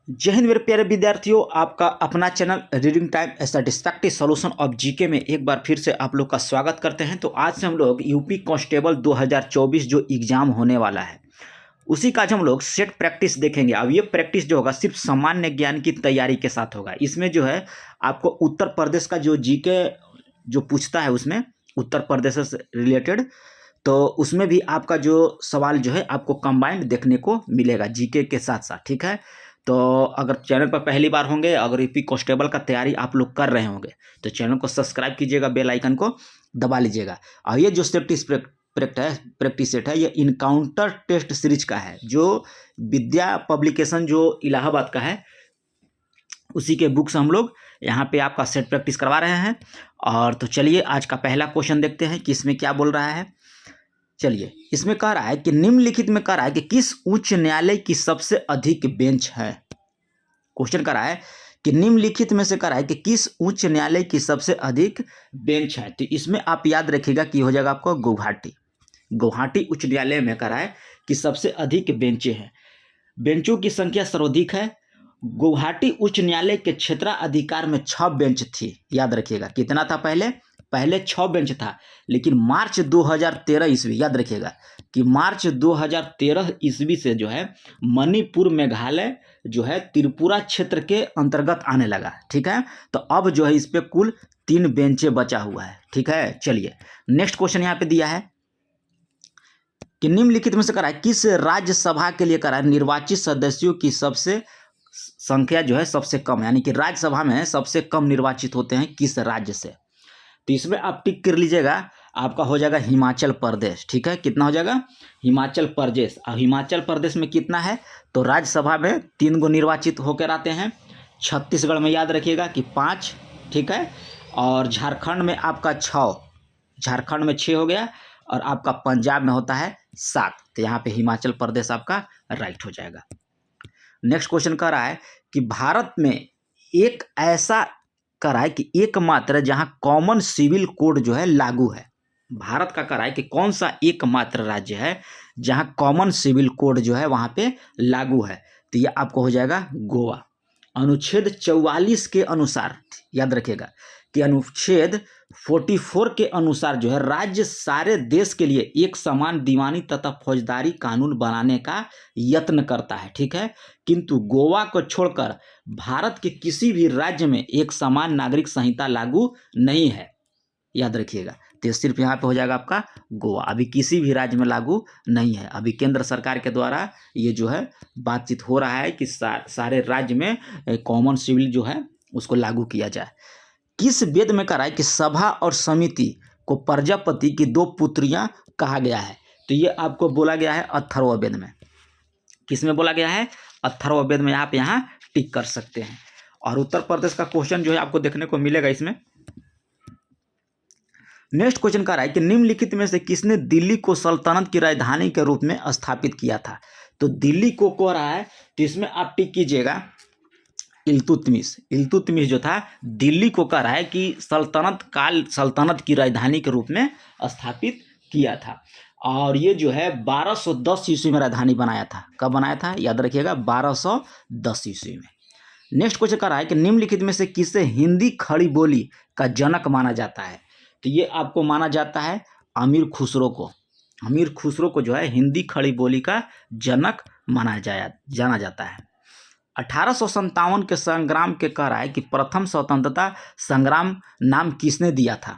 जय हिंद मेरे प्यारे विद्यार्थियों, आपका अपना channel reading time satisfactory solution of GK में एक बार फिर से आप लोग का स्वागत करते हैं। तो आज से हम लोग यूपी कांस्टेबल 2024 जो एग्ज़ाम होने वाला है उसी का आज हम लोग सेट प्रैक्टिस देखेंगे। अब ये प्रैक्टिस जो होगा सिर्फ सामान्य ज्ञान की तैयारी के साथ होगा। इसमें जो है आपको उत्तर प्रदेश का जो जीके जो पूछता है उसमें उत्तर प्रदेश से रिलेटेड, तो उसमें भी आपका जो सवाल जो है आपको कंबाइंड देखने को मिलेगा जीके के साथ साथ। ठीक है, तो अगर चैनल पर पहली बार होंगे, अगर यूपी कांस्टेबल का तैयारी आप लोग कर रहे होंगे तो चैनल को सब्सक्राइब कीजिएगा, बेल आइकन को दबा लीजिएगा। और ये जो प्रैक्टिस सेट है ये इनकाउंटर टेस्ट सीरीज का है, जो विद्या पब्लिकेशन जो इलाहाबाद का है उसी के बुक्स हम लोग यहाँ पे आपका सेट प्रैक्टिस करवा रहे हैं। और तो चलिए आज का पहला क्वेश्चन देखते हैं कि इसमें क्या बोल रहा है। चलिए, इसमें कह रहा है कि निम्नलिखित में कह रहा है कि किस उच्च न्यायालय की सबसे अधिक बेंच है। क्वेश्चन कर रहा है कि निम्नलिखित में से कह रहा है कि किस उच्च न्यायालय की सबसे अधिक बेंच है। तो इसमें आप याद रखिएगा कि हो जाएगा आपको गुवाहाटी उच्च न्यायालय में कह रहा है कि सबसे अधिक बेंचें हैं। बेंचों की संख्या सर्वाधिक है। गुवाहाटी उच्च न्यायालय के क्षेत्राधिकार में 6 बेंच थी। याद रखिएगा कितना था, पहले 6 बेंच था, लेकिन मार्च 2013 ईस्वी, याद रखिएगा कि मार्च 2013 ईस्वी से जो है मणिपुर मेघालय जो है त्रिपुरा क्षेत्र के अंतर्गत आने लगा। ठीक है, तो अब जो है इस पे कुल 3 बेंचे बचा हुआ है। ठीक है, चलिए नेक्स्ट क्वेश्चन यहाँ पे दिया है कि निम्नलिखित में से करा है किस राज्यसभा के लिए करा है निर्वाचित सदस्यों की सबसे संख्या जो है सबसे कम, यानी कि राज्यसभा में सबसे कम निर्वाचित होते हैं किस राज्य से। तो इसमें आप टिक कर लीजिएगा, आपका हो जाएगा हिमाचल प्रदेश। ठीक है, कितना हो जाएगा, हिमाचल प्रदेश। अब हिमाचल प्रदेश में कितना है, तो राज्यसभा में 3 गो निर्वाचित होकर आते हैं। छत्तीसगढ़ में याद रखिएगा कि 5। ठीक है, और झारखंड में आपका 6, झारखंड में 6 हो गया, और आपका पंजाब में होता है 7। तो यहाँ पे हिमाचल प्रदेश आपका राइट हो जाएगा। नेक्स्ट क्वेश्चन कह रहा है कि भारत में एक ऐसा कह रहा है कि एकमात्र जहां कॉमन सिविल कोड जो है लागू है। भारत का कह रहा है कि कौन सा एकमात्र राज्य है जहां कॉमन सिविल कोड जो है वहां पे लागू है। तो ये आपको हो जाएगा गोवा। अनुच्छेद 44 के अनुसार, याद रखिएगा कि अनुच्छेद 44 के अनुसार जो है राज्य सारे देश के लिए एक समान दीवानी तथा फौजदारी कानून बनाने का यत्न करता है। ठीक है, किंतु गोवा को छोड़कर भारत के किसी भी राज्य में एक समान नागरिक संहिता लागू नहीं है। याद रखिएगा, तो सिर्फ यहाँ पे हो जाएगा आपका गोवा। अभी किसी भी राज्य में लागू नहीं है। अभी केंद्र सरकार के द्वारा ये जो है बातचीत हो रहा है कि सारे राज्य में कॉमन सिविल जो है उसको लागू किया जाए। किस वेद में कहा है कि सभा और समिति को प्रजापति की 2 पुत्रियां कहा गया है। तो ये आपको बोला गया है अथर्ववेद में। किस में बोला गया है, अथर्ववेद में। आप यहाँ टिक कर सकते हैं। और उत्तर प्रदेश का क्वेश्चन जो है आपको देखने को मिलेगा इसमें। नेक्स्ट क्वेश्चन कह रहा है कि निम्नलिखित में से किसने दिल्ली को सल्तनत की राजधानी के रूप में स्थापित किया था। तो दिल्ली को कह रहा है, तो इसमें आप टिक कीजिएगा इल्तुतमिश जो था दिल्ली को कह रहा है कि सल्तनत की राजधानी के रूप में स्थापित किया था। और ये जो है 1210 ईस्वी में राजधानी बनाया था। कब बनाया था, याद रखिएगा 1210 ईस्वी में। नेक्स्ट क्वेश्चन कह रहा है कि निम्नलिखित में से किसे हिंदी खड़ी बोली का जनक माना जाता है। तो ये आपको माना जाता है अमीर खुसरो को जो है हिंदी खड़ी बोली का जनक जाना जाता है। 1857 के संग्राम के कह रहा है कि प्रथम स्वतंत्रता संग्राम नाम किसने दिया था।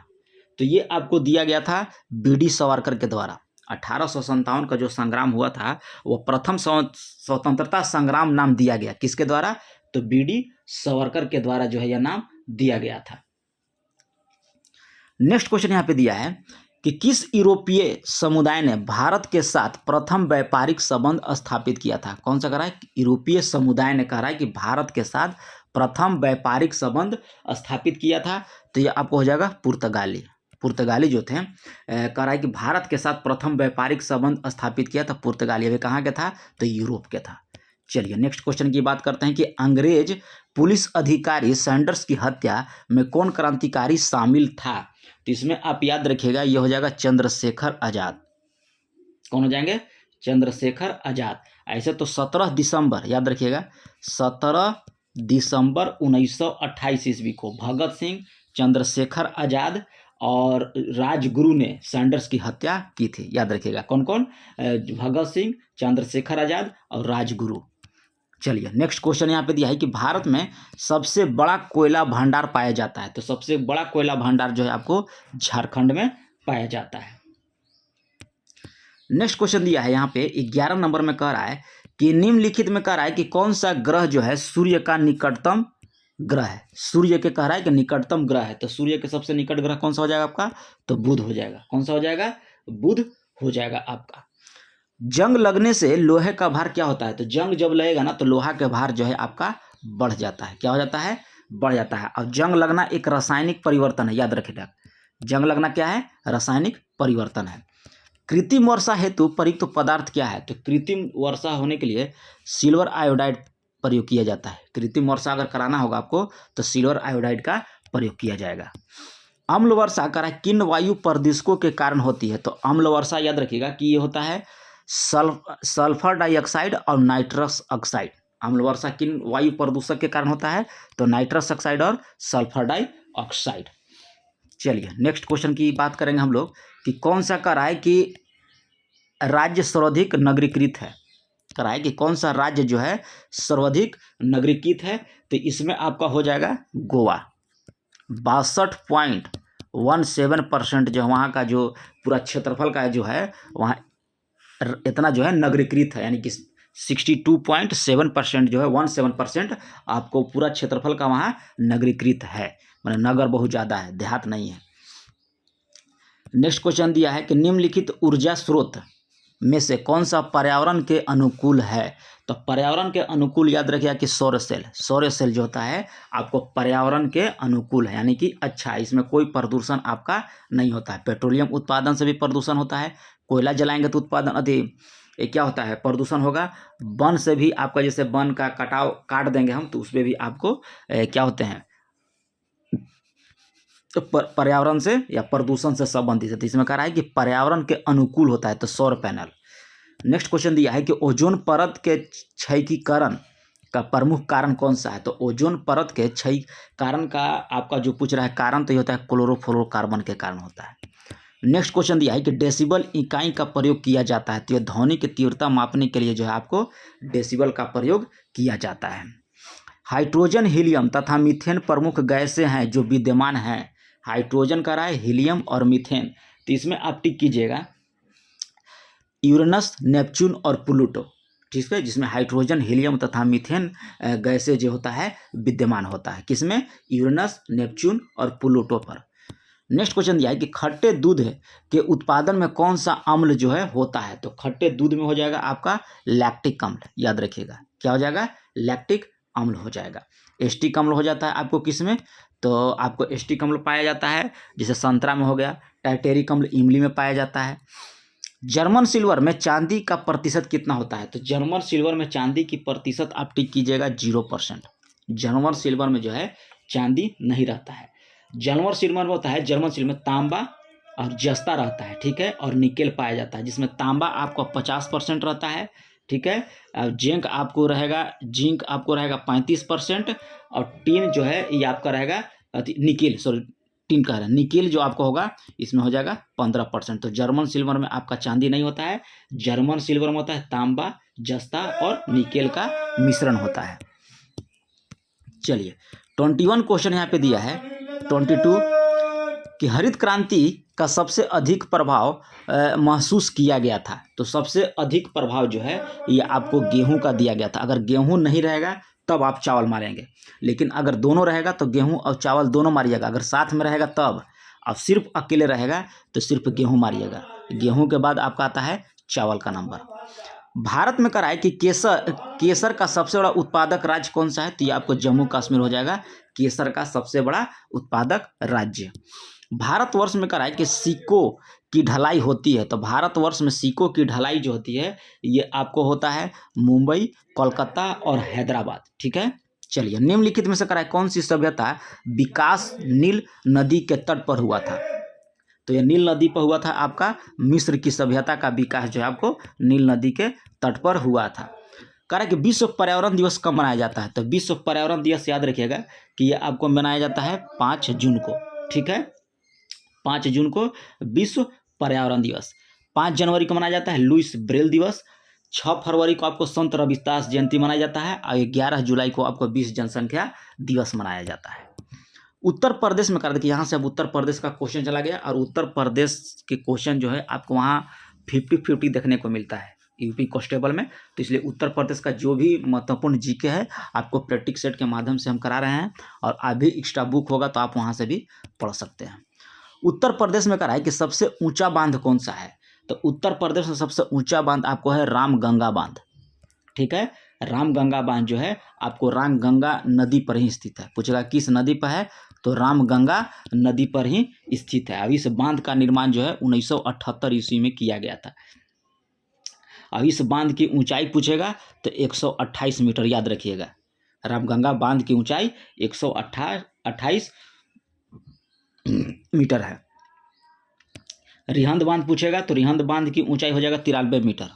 तो ये आपको दिया गया था बीडी सावरकर के द्वारा। 1857 का जो संग्राम हुआ था वो प्रथम स्वतंत्रता संग्राम नाम दिया गया किसके द्वारा, तो बीडी सावरकर के द्वारा जो है यह नाम दिया गया था। नेक्स्ट क्वेश्चन यहाँ पे दिया है कि किस यूरोपीय समुदाय ने भारत के साथ प्रथम व्यापारिक संबंध स्थापित किया था। कौन सा कह रहा है, यूरोपीय समुदाय ने कह रहा है कि भारत के साथ प्रथम व्यापारिक संबंध स्थापित किया था। तो ये आपको हो जाएगा पुर्तगाली जो थे कह रहा है कि भारत के साथ प्रथम व्यापारिक संबंध स्थापित किया था पुर्तगाली। अभी कहाँ के था, तो यूरोप के था। चलिए नेक्स्ट क्वेश्चन की बात करते हैं कि अंग्रेज पुलिस अधिकारी सैंडर्स की हत्या में कौन क्रांतिकारी शामिल था। तो इसमें आप याद रखिएगा ये हो जाएगा चंद्रशेखर आजाद। कौन हो जाएंगे, चंद्रशेखर आजाद। ऐसे तो 17 दिसंबर याद रखिएगा, 17 दिसंबर 1928 ईस्वी को भगत सिंह, चंद्रशेखर आज़ाद और राजगुरु ने सैंडर्स की हत्या की थी। याद रखिएगा कौन कौन, भगत सिंह, चंद्रशेखर आज़ाद और राजगुरु। चलिए नेक्स्ट क्वेश्चन यहाँ पे दिया है कि भारत में सबसे बड़ा कोयला भंडार पाया जाता है। तो सबसे बड़ा कोयला भंडार जो है आपको झारखंड में पाया जाता है। नेक्स्ट क्वेश्चन दिया है यहाँ पे 11 नंबर में कह रहा है कि निम्नलिखित में कह रहा है कि कौन सा ग्रह जो है सूर्य का निकटतम ग्रह है। सूर्य के कह रहा है कि निकटतम ग्रह है, तो सूर्य के सबसे निकट ग्रह कौन सा हो जाएगा आपका, तो बुध हो जाएगा। कौन सा हो जाएगा, बुध हो जाएगा आपका। जंग लगने से लोहे का भार क्या होता है, तो जंग जब लगेगा ना तो लोहा का भार जो है आपका बढ़ जाता है। क्या हो जाता है, बढ़ जाता है। और जंग लगना एक रासायनिक परिवर्तन है, याद रखिएगा। जंग लगना क्या है, रासायनिक परिवर्तन है। कृत्रिम वर्षा हेतु प्रयुक्त पदार्थ क्या है, तो कृत्रिम वर्षा होने के लिए सिल्वर आयोडाइड प्रयोग किया जाता है। कृत्रिम वर्षा अगर कराना होगा आपको तो सिल्वर आयोडाइड का प्रयोग किया जाएगा। अम्ल वर्षा करा किन वायु प्रदूषकों के कारण होती है, तो अम्ल वर्षा याद रखिएगा कि ये होता है सल्फर डाइऑक्साइड और नाइट्रस ऑक्साइड। अम्ल वर्षा किन वायु प्रदूषक के कारण होता है, तो नाइट्रस ऑक्साइड और सल्फर डाइऑक्साइड। चलिए नेक्स्ट क्वेश्चन की बात करेंगे हम लोग कि कौन सा कह रहा है कि राज्य सर्वाधिक नगरीकृत है। कह रहा है कि कौन सा राज्य जो है सर्वाधिक नगरीकृत है, तो इसमें आपका हो जाएगा गोवा। 62.17% जो वहाँ का जो पूरा क्षेत्रफल का जो है वहाँ इतना जो है नगरीकृत है, यानी कि 62.7% जो है 17% आपको पूरा क्षेत्रफल का वहाँ नगरीकृत है, माने नगर बहुत ज़्यादा है, देहात नहीं है। नेक्स्ट क्वेश्चन दिया है कि निम्नलिखित ऊर्जा स्रोत में से कौन सा पर्यावरण के अनुकूल है, तो पर्यावरण के अनुकूल याद रखिएगा कि सौर सेल। सौर सेल जो होता है आपको पर्यावरण के अनुकूल है, यानी कि अच्छा है, इसमें कोई प्रदूषण आपका नहीं होता है। पेट्रोलियम उत्पादन से भी प्रदूषण होता है, कोयला जलाएंगे तो उत्पादन ये क्या होता है, प्रदूषण होगा। वन से भी आपका, जैसे वन का कटाव काट देंगे हम तो उसमें भी आपको क्या होते हैं, तो पर्यावरण से या प्रदूषण से संबंधित है। तो इसमें कह रहा है कि पर्यावरण के अनुकूल होता है, तो सौर पैनल। नेक्स्ट क्वेश्चन दिया है कि ओजोन परत के क्षयीकरण का प्रमुख कारण कौन सा है, तो ओजोन परत के क्षय कारण का आपका जो पूछ रहा है कारण, तो ये होता है क्लोरोफ्लोरोकार्बन के कारण होता है। नेक्स्ट क्वेश्चन दिया है कि डेसिबल इकाई का प्रयोग किया जाता है, तो ये ध्वनि की तीव्रता मापने के लिए जो है आपको डेसिबल का प्रयोग किया जाता है। हाइड्रोजन, हीलियम तथा मीथेन प्रमुख गैसें हैं जो विद्यमान हैं। हाइड्रोजन का रहा है, हीलियम और मीथेन, तो इसमें आप टिक कीजिएगा यूरेनस, नेपच्यून और प्लूटो, ठीक है, जिसमें हाइड्रोजन, हीलियम तथा मीथेन गैसें जो होता है विद्यमान होता है। किसमें, यूरेनस, नेपच्यून और प्लूटो पर। नेक्स्ट क्वेश्चन दिया है कि खट्टे दूध के उत्पादन में कौन सा अम्ल जो है होता है, तो खट्टे दूध में हो जाएगा आपका लैक्टिक अम्ल। याद रखिएगा क्या हो जाएगा, लैक्टिक अम्ल हो जाएगा। एस्टिक अम्ल हो जाता है आपको किसमें, तो आपको एस्टिक अम्ल पाया जाता है जैसे संतरा में हो गया। टाइटेरिक अम्ल इमली में पाया जाता है। जर्मन सिल्वर में चांदी का प्रतिशत कितना होता है, तो जर्मन सिल्वर में चांदी की प्रतिशत आप टिक कीजिएगा 0%। जर्मन सिल्वर में जो है चांदी नहीं रहता है। जर्मन सिल्वर में होता है, जर्मन सिल्वर में तांबा और जस्ता रहता है, ठीक है, और निकेल पाया जाता है, जिसमें तांबा आपको 50% रहता है, ठीक है, जिंक आपको रहेगा 35% और टीन जो है ये आपका रहेगा टीन का है, निकेल जो आपको होगा इसमें हो जाएगा 15%। तो जर्मन सिल्वर में आपका चांदी नहीं होता है, जर्मन सिल्वर में होता है तांबा, जस्ता और निकेल का मिश्रण होता है। चलिए 21 क्वेश्चन यहाँ पे दिया है 22 कि हरित क्रांति का सबसे अधिक प्रभाव महसूस किया गया था, तो सबसे अधिक प्रभाव जो है ये आपको गेहूं का दिया गया था। अगर गेहूं नहीं रहेगा तब आप चावल मारेंगे, लेकिन अगर दोनों रहेगा तो गेहूं और चावल दोनों मारिएगा। अगर साथ में रहेगा तब, अब सिर्फ अकेले रहेगा तो सिर्फ गेहूं मारिएगा। गेहूं के बाद आपका आता है चावल का नंबर। भारत में करा है कि केसर का सबसे बड़ा उत्पादक राज्य कौन सा है, तो ये आपको जम्मू कश्मीर हो जाएगा, केसर का सबसे बड़ा उत्पादक राज्य। भारतवर्ष में करा है कि सिक्कों की ढलाई होती है, तो भारतवर्ष में सिक्कों की ढलाई जो होती है ये आपको होता है मुंबई, कोलकाता और हैदराबाद, ठीक है। चलिए निम्नलिखित में से करा है कौन सी सभ्यता विकास नील नदी के तट पर हुआ था, तो ये नील नदी पर हुआ था आपका। मिस्र की सभ्यता का विकास जो है आपको नील नदी के तट पर हुआ था। कह रहा है कि विश्व पर्यावरण दिवस कब मनाया जाता है? तो विश्व पर्यावरण दिवस याद रखिएगा कि ये आपको मनाया जाता है 5 जून को। ठीक है, 5 जून को विश्व पर्यावरण दिवस। 5 जनवरी को मनाया जाता है लुईस ब्रेल दिवस। 6 फरवरी को आपको संत रविदास जयंती मनाया जाता है और 11 जुलाई को आपको विश्व जनसंख्या दिवस मनाया जाता है। उत्तर प्रदेश में कर देखिए, यहाँ से अब उत्तर प्रदेश का क्वेश्चन चला गया और उत्तर प्रदेश के क्वेश्चन जो है आपको वहाँ 50-50 देखने को मिलता है यूपी कांस्टेबल में। तो इसलिए उत्तर प्रदेश का जो भी महत्वपूर्ण जीके है आपको प्रैक्टिस सेट के माध्यम से हम करा रहे हैं और अभी एक्स्ट्रा बुक होगा तो आप वहाँ से भी पढ़ सकते हैं। उत्तर प्रदेश में करा है कि सबसे ऊंचा बांध कौन सा है? तो उत्तर प्रदेश में सबसे ऊंचा बांध आपको है रामगंगा बांध। ठीक है, रामगंगा बांध जो है आपको रामगंगा नदी पर ही स्थित है। पूछेगा किस नदी पर है? तो रामगंगा नदी पर ही स्थित है। अब इस बांध का निर्माण जो है 1978 ईस्वी में किया गया था। अब इस बांध की ऊंचाई पूछेगा तो 128 मीटर याद रखिएगा। रामगंगा बांध की ऊंचाई 128 मीटर है। रिहंद बांध पूछेगा तो रिहंद बांध की ऊंचाई हो जाएगा 93 मीटर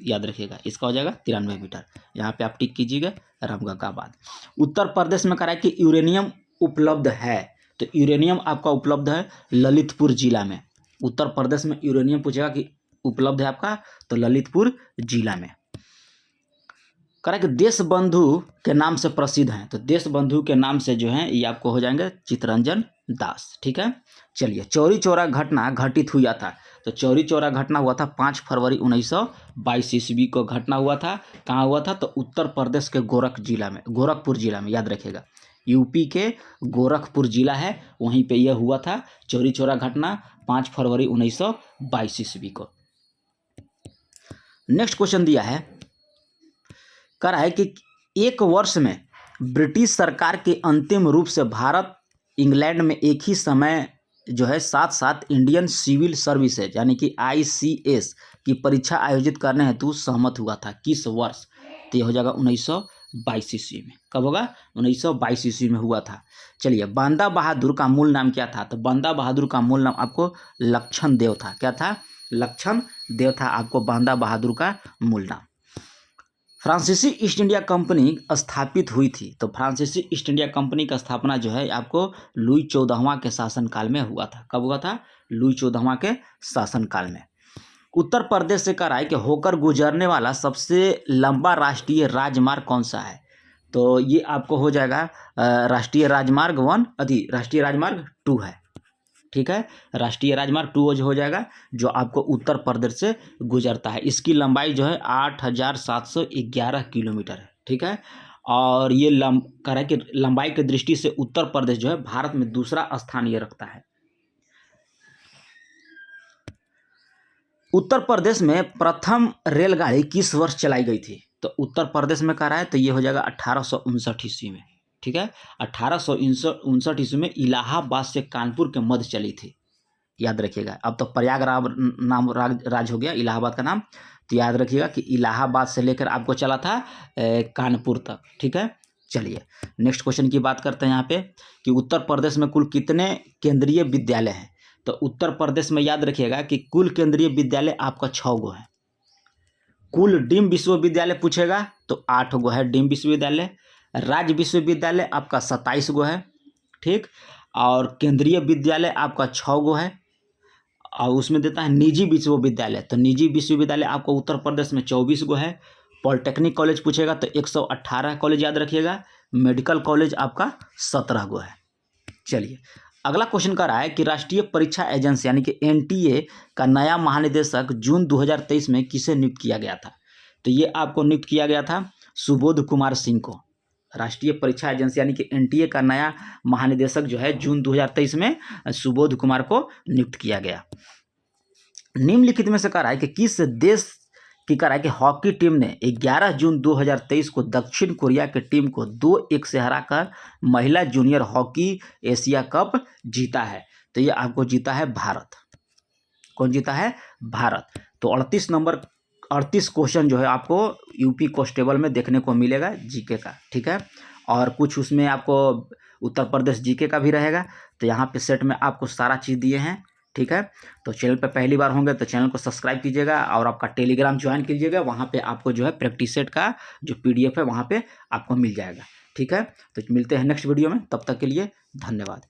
याद रखिएगा। इसका हो जाएगा 93 मीटर। यहाँ पे आप टिक कीजिएगा रामगंगा बांध। उत्तर प्रदेश में करा है कि यूरेनियम उपलब्ध है। तो यूरेनियम आपका उपलब्ध है ललितपुर जिला में। उत्तर प्रदेश में यूरेनियम पूछेगा कि उपलब्ध है आपका तो ललितपुर जिला में। कह रहा है कि देश बंधु के नाम से प्रसिद्ध हैं। तो देश बंधु के नाम से जो है ये आपको हो जाएंगे चित्तरंजन दास। ठीक है, चलिए चौरी चौरा घटना घटित हुआ था। तो चौरी चौरा घटना हुआ था 5 फरवरी 1922 ईस्वी को घटना हुआ था। कहाँ हुआ था? तो उत्तर प्रदेश के गोरखपुर जिला में याद रखिएगा। यूपी के गोरखपुर जिला है, वहीं पे यह हुआ था चौरी चौरा घटना 5 फरवरी 1922 ईस्वी को। नेक्स्ट क्वेश्चन दिया है, कह रहा है कि एक वर्ष में ब्रिटिश सरकार के अंतिम रूप से भारत इंग्लैंड में एक ही समय जो है साथ साथ इंडियन सिविल सर्विसेज यानी कि ICS की परीक्षा आयोजित करने हेतु सहमत हुआ था। किस वर्ष? तो ये हो जाएगा 1922 ईस्वी में। कब होगा? 1922 ईस्वी में हुआ था। चलिए, बांदा बहादुर का मूल नाम क्या था? तो बांदा बहादुर का मूल नाम आपको लक्षण देव था। क्या था? लक्षण देव था आपको बांदा बहादुर का मूल नाम। फ्रांसीसी ईस्ट इंडिया कंपनी स्थापित हुई थी। तो फ्रांसीसी ईस्ट इंडिया कंपनी का स्थापना जो है आपको लुई 14वां के शासनकाल में हुआ था। कब हुआ था? लुई 14वां के शासनकाल में। उत्तर प्रदेश से कर आए कि होकर गुजरने वाला सबसे लंबा राष्ट्रीय राजमार्ग कौन सा है? तो ये आपको हो जाएगा राष्ट्रीय राजमार्ग 2 है। ठीक है, राष्ट्रीय राजमार्ग 2 हो जाएगा जो आपको उत्तर प्रदेश से गुजरता है। इसकी लंबाई जो है 8711 किलोमीटर है। ठीक है, और ये कह रहा है कि लंबाई की दृष्टि से उत्तर प्रदेश जो है भारत में दूसरा स्थान ये रखता है। उत्तर प्रदेश में प्रथम रेलगाड़ी किस वर्ष चलाई गई थी? तो उत्तर प्रदेश में कह रहा है तो ये हो जाएगा 1859 ईस्वी में। ठीक है, 1859 ईस्वी में इलाहाबाद से कानपुर के मध्य चली थी। याद रखिएगा। अब तो प्रयागराज नाम राज हो गया इलाहाबाद का नाम। तो याद रखिएगा कि इलाहाबाद से लेकर आपको चला था कानपुर तक। ठीक है, चलिए नेक्स्ट क्वेश्चन की बात करते हैं यहाँ पे कि उत्तर प्रदेश में कुल कितने केंद्रीय विद्यालय हैं? तो उत्तर प्रदेश में याद रखिएगा कि कुल केंद्रीय विद्यालय आपका 6 गो है। कुल डीम्ड विश्वविद्यालय पूछेगा तो 8 गो है डीम्ड विश्वविद्यालय। राज्य विश्वविद्यालय आपका 27 गो है। ठीक, और केंद्रीय विद्यालय आपका 6 गो है और उसमें देता है निजी विश्वविद्यालय। तो निजी विश्वविद्यालय आपको उत्तर प्रदेश में 24 गो है। पॉलिटेक्निक कॉलेज पूछेगा तो 118 कॉलेज याद रखिएगा। मेडिकल कॉलेज आपका 17 गो है। चलिए अगला क्वेश्चन कर रहा है कि राष्ट्रीय परीक्षा एजेंसी यानी कि NTA का नया महानिदेशक जून 2023 में किसे नियुक्त किया गया था? तो ये आपको नियुक्त किया गया था सुबोध कुमार सिंह को। राष्ट्रीय परीक्षा एजेंसी यानी कि NTA का नया महानिदेशक जो है जून 2023 में सुबोध कुमार को नियुक्त किया गया। निम्नलिखित में से कह रहा है कि किस देश की कह रहा है कि हॉकी टीम ने 11 जून 2023 को दक्षिण कोरिया की टीम को 2-1 से हराकर महिला जूनियर हॉकी एशिया कप जीता है? तो ये आपको जीता है भारत। कौन जीता है? भारत। तो 38 क्वेश्चन जो है आपको यूपी कांस्टेबल में देखने को मिलेगा जीके का। ठीक है, और कुछ उसमें आपको उत्तर प्रदेश जीके का भी रहेगा। तो यहाँ पे सेट में आपको सारा चीज़ दिए हैं। ठीक है। तो चैनल पे पहली बार होंगे तो चैनल को सब्सक्राइब कीजिएगा और आपका टेलीग्राम ज्वाइन कीजिएगा, वहाँ पे आपको जो है प्रैक्टिस सेट का जो PDF है वहाँ पे आपको मिल जाएगा। ठीक है, तो मिलते हैं नेक्स्ट वीडियो में, तब तक के लिए धन्यवाद।